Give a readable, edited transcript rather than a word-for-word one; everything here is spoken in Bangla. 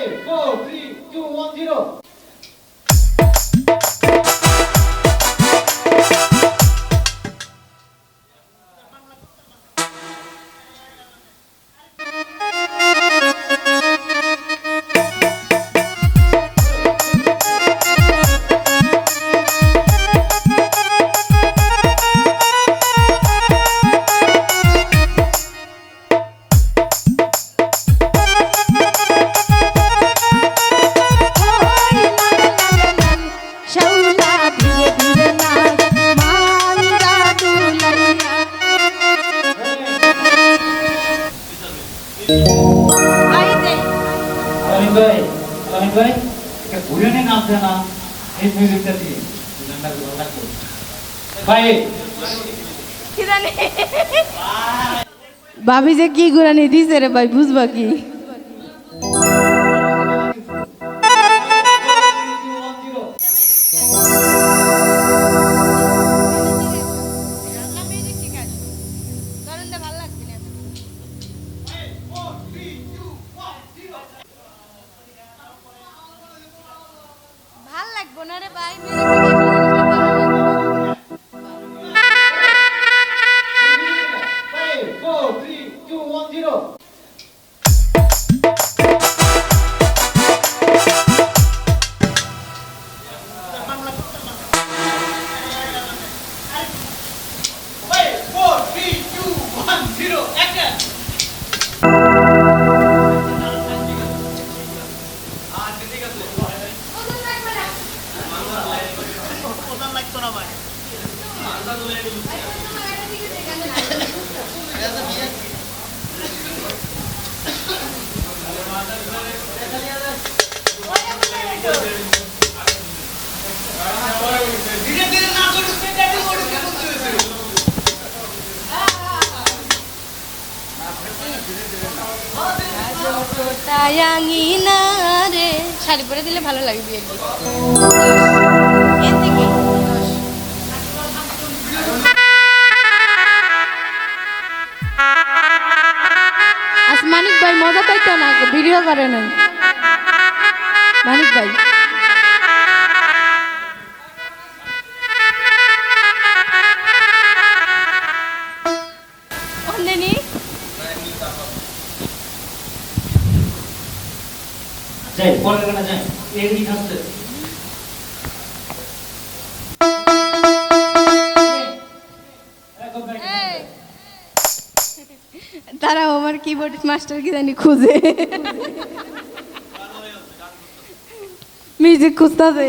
5, 4, 3, 2, 1, 0. ভাই ঘুরে নামছে না এই মিউজিকটা দিয়ে ভাই ভাবি যে কি গুরানি দিছে রে ভাই বুঝবা কি রে ভাই রে শাড়ি পরে দিলে ভালো লাগবে এর থেকে মানিক ভাই মজা পাইতো না ভিডিও করে না মানিক ভাই যাই পরে কেন যাই এই কি খাচ্ছে তারা আমার কিবোর্ড মাস্টার কি জানি খুঁজে মিউজিক খুঁজতেছে